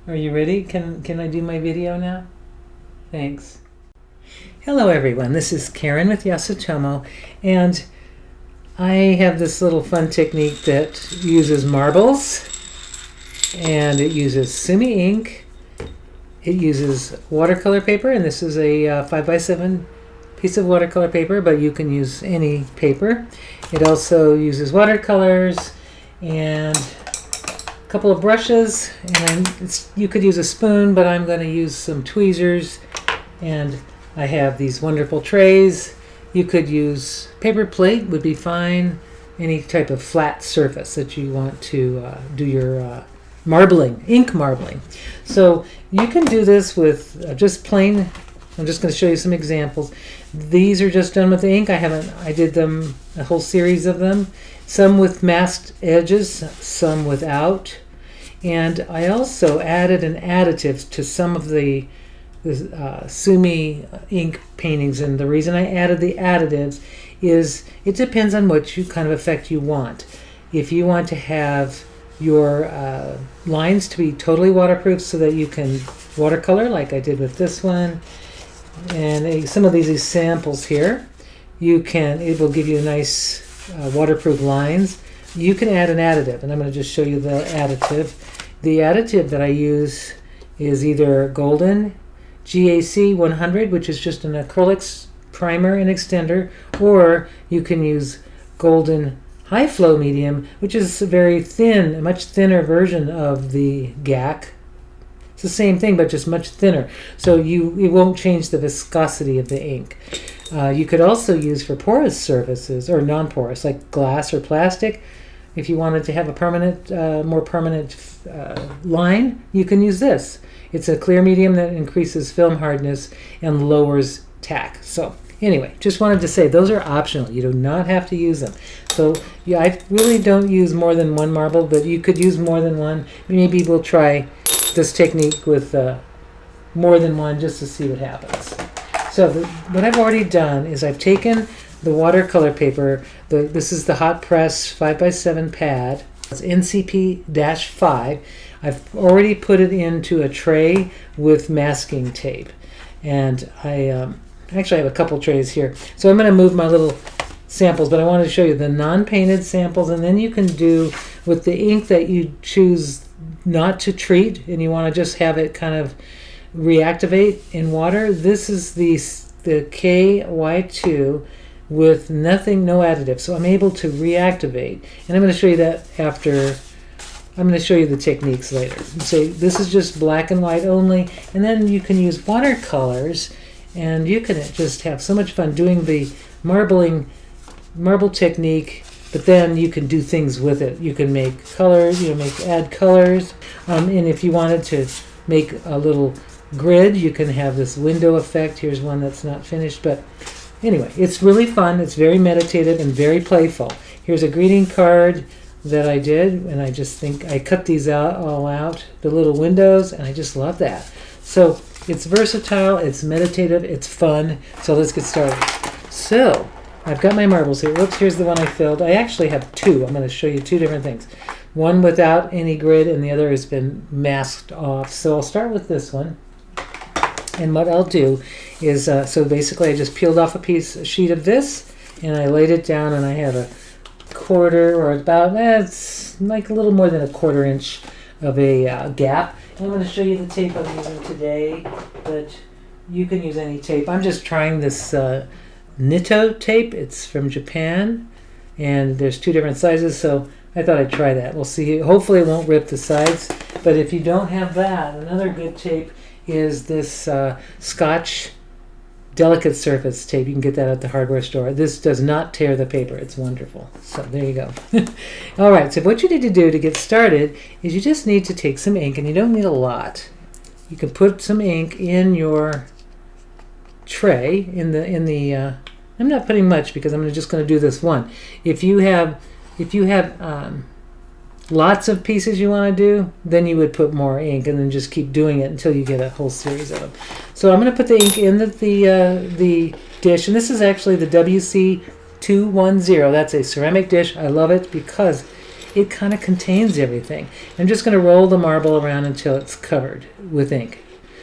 Are you ready? Can I do my video now? Thanks. Hello everyone, this is Karen with Yasutomo, and I have this little fun technique that uses marbles, and it uses Sumi ink, it uses watercolor paper, and this is a 5x7 piece of watercolor paper, but you can use any paper. It also uses watercolors and a couple of brushes, and you could use a spoon, but I'm going to use some tweezers, and I have these wonderful trays. You could use paper plate, would be fine, any type of flat surface that you want to do your marbling, ink marbling. So you can do this with just plain, I'm just going to show you some examples. These are just done with ink. I did them, a whole series of them, some with masked edges, some without. And I also added an additive to some of the Sumi ink paintings, and the reason I added the additives is it depends on what kind of effect you want. If you want to have your lines to be totally waterproof so that you can watercolor like I did with this one, and some of these samples here, it will give you nice waterproof lines. You can add an additive, and I'm going to just show you the additive. The additive that I use is either golden GAC 100, which is just an acrylic primer and extender, or you can use golden high flow medium, which is very thin, a much thinner version of the GAC. It's the same thing, but just much thinner, so it won't change the viscosity of the ink. You could also use for porous surfaces, or non-porous, like glass or plastic. If you wanted to have a permanent, more permanent line, you can use this. It's a clear medium that increases film hardness and lowers tack. So anyway, just wanted to say those are optional. You do not have to use them. So yeah, I really don't use more than one marble, but you could use more than one. Maybe we'll try this technique with more than one just to see what happens. So what I've already done is I've taken the watercolor paper. This is the hot press 5x7 pad. It's NCP-5. I've already put it into a tray with masking tape, and I actually have a couple trays here. So I'm going to move my little samples, but I wanted to show you the non-painted samples, and then you can do with the ink that you choose not to treat and you want to just have it kind of reactivate in water. This is the KY2 with nothing, no additive, so I'm able to reactivate, and I'm going to show you that after. I'm going to show you the techniques later. So this is just black and white only, and then you can use watercolors, and you can just have so much fun doing the marble technique, but then you can do things with it. You can make colors, add colors, and if you wanted to make a little grid, you can have this window effect. Here's one that's not finished, but anyway, it's really fun. It's very meditative and very playful. Here's a greeting card that I did, and I just think I cut these all out, the little windows, and I just love that. So it's versatile, it's meditative, it's fun. So let's get started. So I've got my marbles here. Whoops, here's the one I filled. I actually have two. I'm going to show you two different things. One without any grid, and the other has been masked off. So I'll start with this one. And what I'll do is, so basically I just peeled off a sheet of this, and I laid it down, and I have a quarter, or about, it's like a little more than a 1/4 inch of a gap. And I'm going to show you the tape I'm using today, but you can use any tape. I'm just trying this Nito tape. It's from Japan, and there's two different sizes, so I thought I'd try that. We'll see. Hopefully it won't rip the sides, but if you don't have that, another good tape is this Scotch delicate surface tape. You can get that at the hardware store. This does not tear the paper. It's wonderful. So there you go. All right, so what you need to do to get started is you just need to take some ink, and you don't need a lot. You can put some ink in your tray, I'm not putting much because I'm just going to do this one. If you have lots of pieces you want to do, then you would put more ink and then just keep doing it until you get a whole series of them. So I'm going to put the ink in the dish, and this is actually the WC210. That's a ceramic dish. I love it because it kind of contains everything. I'm just going to roll the marble around until it's covered with ink.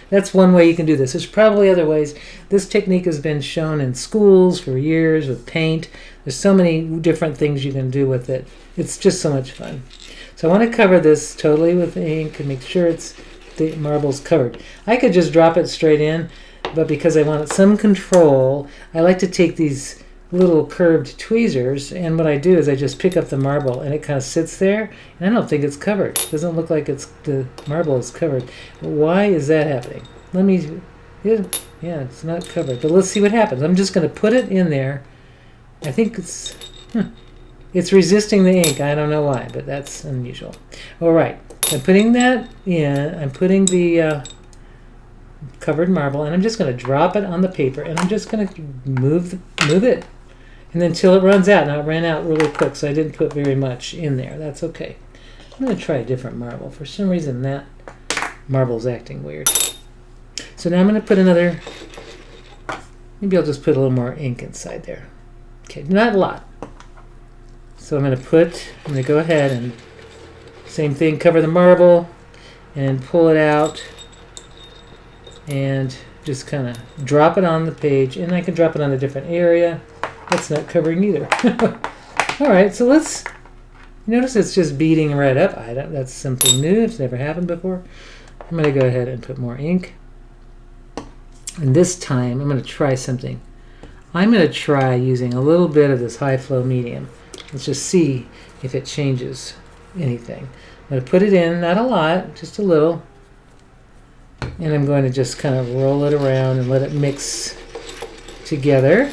That's one way you can do this. There's probably other ways. This technique has been shown in schools for years with paint. There's so many different things you can do with it. It's just so much fun. So I want to cover this totally with ink and make sure the marble's covered. I could just drop it straight in, but because I wanted some control, I like to take these little curved tweezers, and what I do is I just pick up the marble and it kind of sits there, and I don't think it's covered. It doesn't look like the marble is covered. Why is that happening? Yeah, it's not covered, but let's see what happens. I'm just going to put it in there. I think it's resisting the ink. I don't know why, but that's unusual. All right, I'm putting that in. I'm putting the covered marble, and I'm just going to drop it on the paper, and I'm just going to move it. And until it runs out. Now it ran out really quick, so I didn't put very much in there. That's okay. I'm going to try a different marble. For some reason that marble's acting weird. So now I'm going to put another, maybe I'll just put a little more ink inside there. Okay, not a lot. So I'm going to go ahead and same thing, cover the marble and pull it out and just kind of drop it on the page, and I can drop it on a different area. That's not covering either. All right, so let's notice it's just beading right up. That's something new. It's never happened before. I'm going to go ahead and put more ink. And this time I'm going to try something. I'm going to try using a little bit of this high flow medium. Let's just see if it changes anything. I'm going to put it in, not a lot, just a little. And I'm going to just kind of roll it around and let it mix together.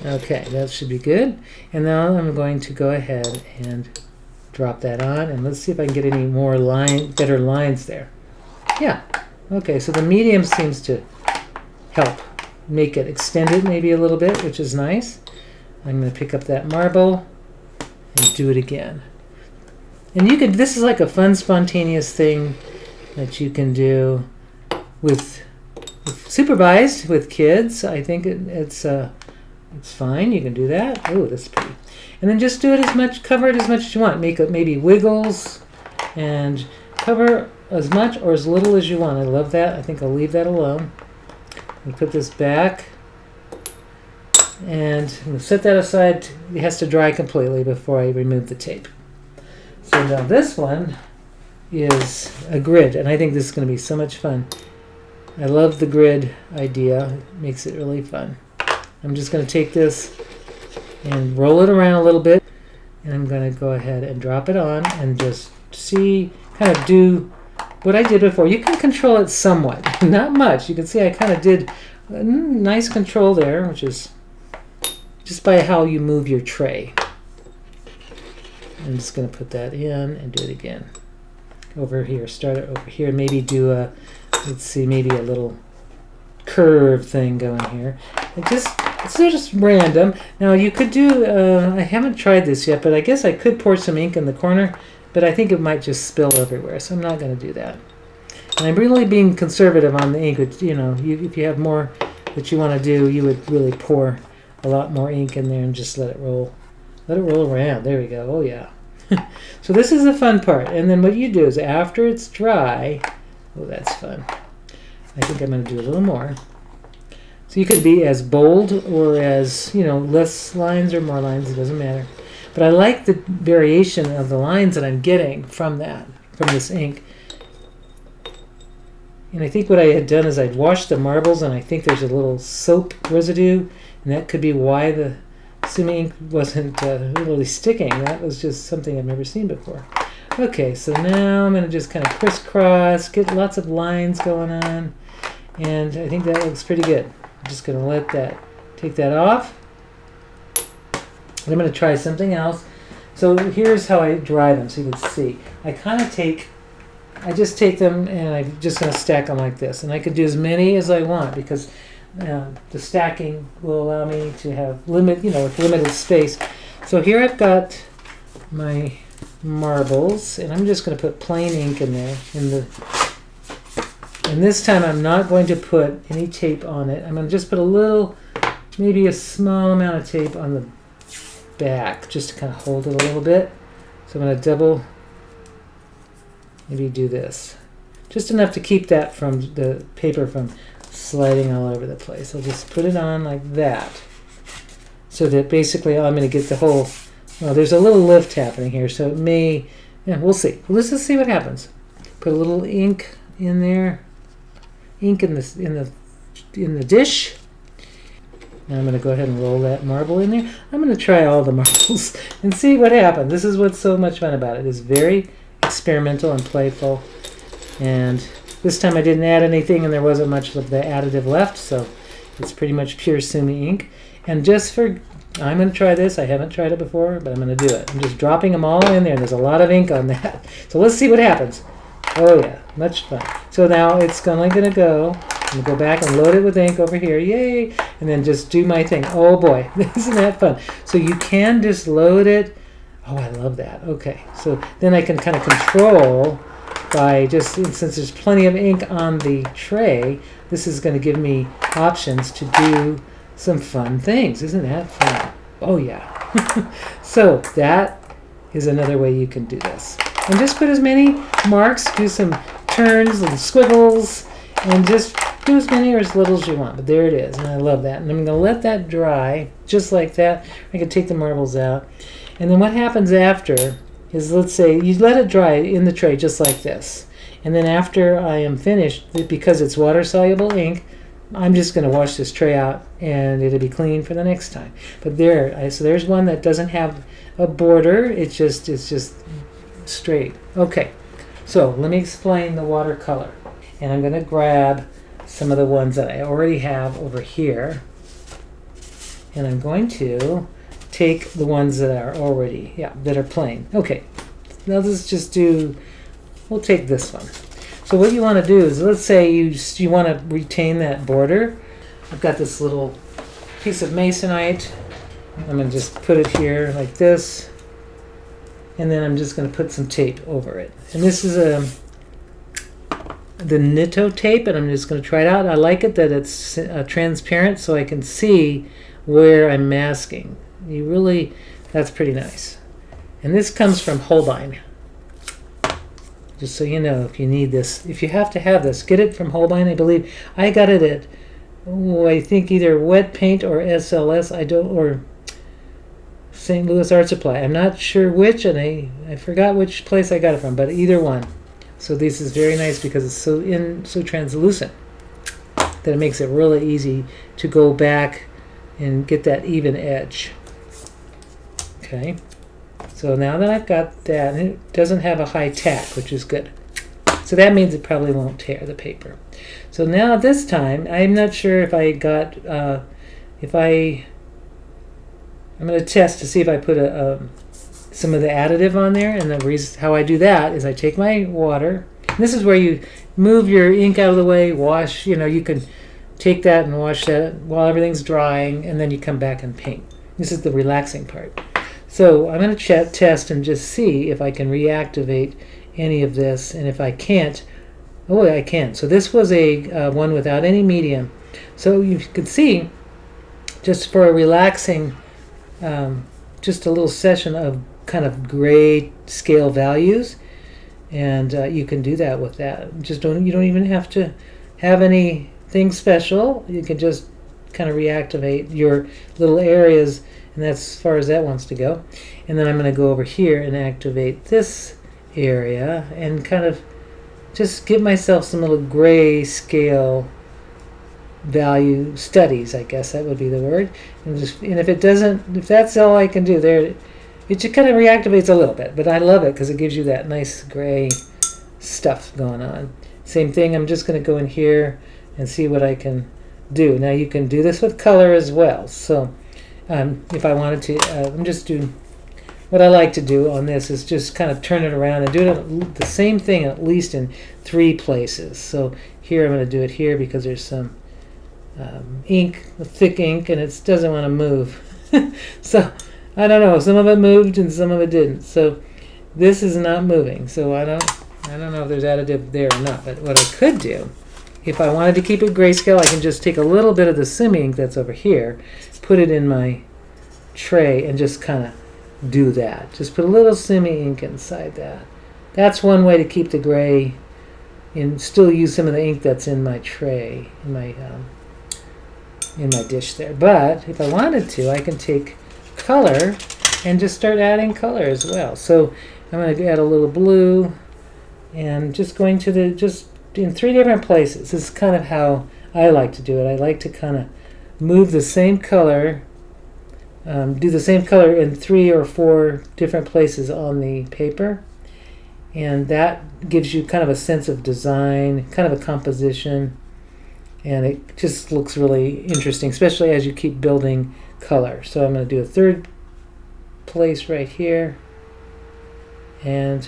Okay, that should be good. And now I'm going to go ahead and drop that on, and let's see if I can get any more better lines there. Yeah. Okay, so the medium seems to help make it extend it maybe a little bit, which is nice. I'm going to pick up that marble and do it again. And this is like a fun, spontaneous thing that you can do with supervised with kids. I think it's fine. You can do that. Oh, that's pretty. And then just do it cover it as much as you want. Make it maybe wiggles and cover as much or as little as you want. I love that. I think I'll leave that alone. And put this back. And I'm going to set that aside. It has to dry completely before I remove the tape. So now this one is a grid, and I think this is going to be so much fun. I love the grid idea. It makes it really fun. I'm just going to take this and roll it around a little bit, and I'm going to go ahead and drop it on and just kind of do what I did before. You can control it somewhat, not much. You can see I kind of did nice control there, which is just by how you move your tray. I'm just going to put that in and do it again. Over here, start it over here, maybe do maybe a little curve thing going here. It's just random. Now you could do, I haven't tried this yet, but I guess I could pour some ink in the corner, but I think it might just spill everywhere, so I'm not going to do that. And I'm really being conservative on the ink. If you have more that you want to do, you would really pour a lot more ink in there and just let it roll. Let it roll around. There we go. Oh yeah. So this is the fun part. And then what you do is after it's dry, oh that's fun. I think I'm going to do a little more. So you could be as bold or as, less lines or more lines. It doesn't matter. But I like the variation of the lines that I'm getting from this ink. And I think what I had done is I'd washed the marbles, and I think there's a little soap residue, and that could be why the Sumi ink wasn't really sticking. That was just something I've never seen before. Okay, so now I'm going to just kind of crisscross, get lots of lines going on, and I think that looks pretty good. I'm just going to take that off. I'm going to try something else. So here's how I dry them so you can see. I just take them and I'm just going to stack them like this. And I could do as many as I want because the stacking will allow me to have limited space. So here I've got my marbles, and I'm just going to put plain ink in there. And this time I'm not going to put any tape on it. I'm going to just put maybe a small amount of tape on back just to kind of hold it a little bit. So I'm going to double, maybe do this. Just enough to keep that from the paper from sliding all over the place. I'll just put it on like that. So that basically I'm going to get the whole, well, there's a little lift happening here, so it may, yeah, we'll see. Let's just see what happens. Put a little ink in there, ink in the dish. And I'm going to go ahead and roll that marble in there. I'm going to try all the marbles and see what happens. This is what's so much fun about it. It's very experimental and playful. And this time I didn't add anything and there wasn't much of the additive left, so it's pretty much pure Sumi ink. And just for, I'm going to try this. I haven't tried it before, but I'm going to do it. I'm just dropping them all in there. There's a lot of ink on that. So let's see what happens. Oh yeah, much fun. So now it's only going to go. I'm going to go back and load it with ink over here. Yay! And then just do my thing. Oh boy, isn't that fun? So you can just load it. Oh, I love that. Okay, so then I can kind of control by just, since there's plenty of ink on the tray, this is going to give me options to do some fun things. Isn't that fun? Oh yeah. So that is another way you can do this. And just put as many marks, do some turns and squiggles, and just do as many or as little as you want. But there it is, and I love that. And I'm going to let that dry just like that. I can take the marbles out. And then what happens after is, let's say you let it dry in the tray just like this. And then after I am finished, because it's water-soluble ink, I'm just going to wash this tray out and it'll be clean for the next time. But there, so there's one that doesn't have a border. It's just straight. Okay, so let me explain the watercolor. And I'm going to grab some of the ones that I already have over here. And I'm going to take the ones that are already, that are plain. Okay, now let's just do, we'll take this one. So what you want to do is, let's say you want to retain that border. I've got this little piece of masonite. I'm going to just put it here like this. And then I'm just going to put some tape over it. And this is the Nitto tape, and I'm just going to try it out. I like it that it's transparent so I can see where I'm masking. That's pretty nice. And this comes from Holbein. Just so you know, if you need this, if you have to have this, get it from Holbein. I believe I got it at, I think either Wet Paint or SLS, or St. Louis Art Supply. I'm not sure which, and I forgot which place I got it from, but either one. So this is very nice because it's so translucent that it makes it really easy to go back and get that even edge. Okay, so now that I've got that, and it doesn't have a high tack, which is good. So that means it probably won't tear the paper. So now this time, I'm not sure if I got, I'm going to test to see if I put some of the additive on there. And the reason how I do that is I take my water. This is where you move your ink out of the way, wash, you can take that and wash that while everything's drying, and then you come back and paint. This is the relaxing part. So I'm going to test and just see if I can reactivate any of this, and if I can't, oh, I can. So this was a one without any medium. So you can see, just for a relaxing, just a little session of kind of gray scale values, and you can do that with that. You don't even have to have anything special. You can just kind of reactivate your little areas, and that's as far as that wants to go. And then I'm going to go over here and activate this area and kind of just give myself some little gray scale value studies, I guess that would be the word. And if that's all I can do there, it just kind of reactivates a little bit, but I love it because it gives you that nice gray stuff going on. Same thing, I'm just going to go in here and see what I can do. Now you can do this with color as well. So if I wanted to, I'm just doing, what I like to do on this is just kind of turn it around and do it the same thing at least in 3 places. So here I'm going to do it here because there's some ink, thick ink, and it doesn't want to move. So I don't know, some of it moved and some of it didn't. So this is not moving. So I don't know if there's additive there or not. But what I could do, if I wanted to keep it grayscale, I can just take a little bit of the Sumi ink that's over here, put it in my tray and just kind of do that. Just put a little Sumi ink inside that. That's one way to keep the gray and still use some of the ink that's in my tray, in my dish there. But if I wanted to, I can take color and just start adding color as well. So I'm going to add a little blue and just going to just in 3 different places. This is kind of how I like to do it. I like to kind of move the same color, do the same color in 3 or 4 different places on the paper. And that gives you kind of a sense of design, kind of a composition, and it just looks really interesting, especially as you keep building color. So I'm going to do a 3rd place right here, and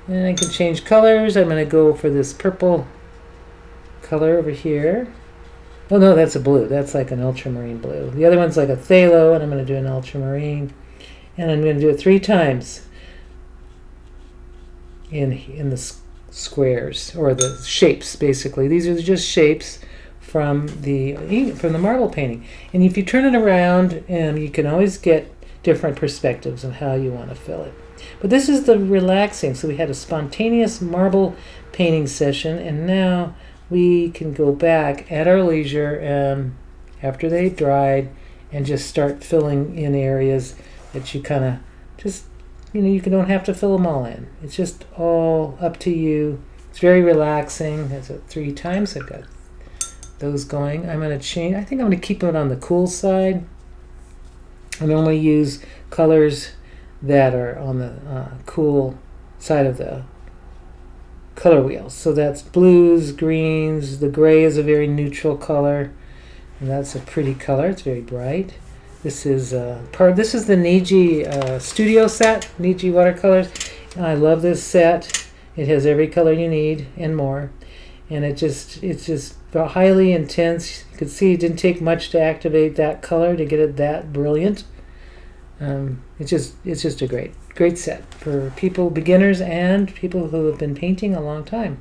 then I can change colors. I'm going to go for this purple color over here. Oh no, that's a blue. That's like an ultramarine blue. The other one's like a phthalo, and I'm going to do an ultramarine, and I'm going to do it 3 times in the squares, or the shapes, basically. These are just shapes from the marble painting. And if you turn it around, you can always get different perspectives of how you want to fill it. But this is the relaxing. So we had a spontaneous marble painting session, and now we can go back at our leisure after they've dried and just start filling in areas that you kind of just, you don't have to fill them all in. It's just all up to you. It's very relaxing. That's it 3 times. I've got those going. I'm going to change. I think I'm going to keep it on the cool side. I normally use colors that are on the cool side of the color wheel. So that's blues, greens. The gray is a very neutral color, and that's a pretty color. It's very bright. This is the Niji Studio set, Niji Watercolors. I love this set. It has every color you need and more, and it's just highly intense. You can see it didn't take much to activate that color to get it that brilliant. It's just a great set for people, beginners, and people who have been painting a long time.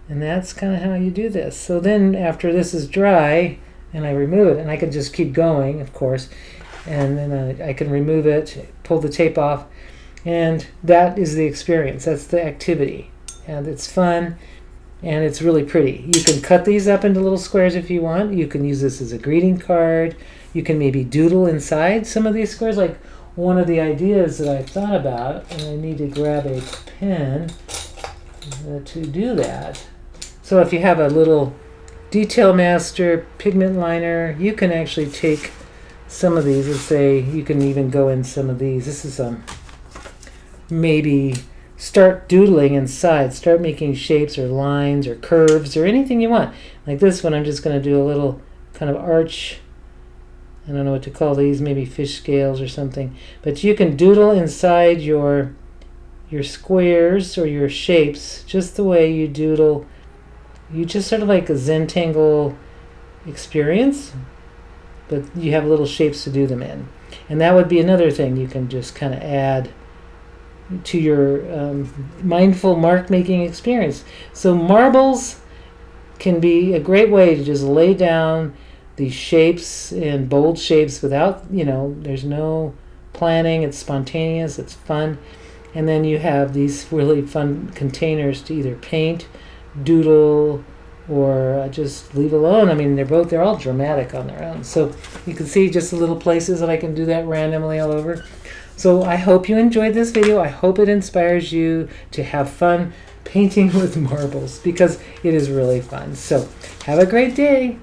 And that's kind of how you do this. So then after this is dry, and I remove it, and I can just keep going, of course, and then I can remove it, pull the tape off, and that is the experience. That's the activity, and it's fun, and it's really pretty. You can cut these up into little squares if you want. You can use this as a greeting card. You can maybe doodle inside some of these squares. Like one of the ideas that I thought about, and I need to grab a pen to do that. So if you have a little Detail Master pigment liner, you can actually take some of these and say you can even go in some of these. This is maybe start doodling inside, start making shapes or lines or curves or anything you want. Like this one, I'm just going to do a little kind of arch. I don't know what to call these, maybe fish scales or something. But you can doodle inside your squares or your shapes just the way you doodle. You just sort of like a Zentangle experience, but you have little shapes to do them in. And that would be another thing you can just kind of add to your mindful mark making experience. So marbles can be a great way to just lay down these shapes and bold shapes without, there's no planning. It's spontaneous, it's fun. And then you have these really fun containers to either paint, doodle, or just leave alone. I mean, they're all dramatic on their own. So you can see just the little places that I can do that randomly all over. So I hope you enjoyed this video. I hope it inspires you to have fun painting with marbles, because it is really fun. So have a great day.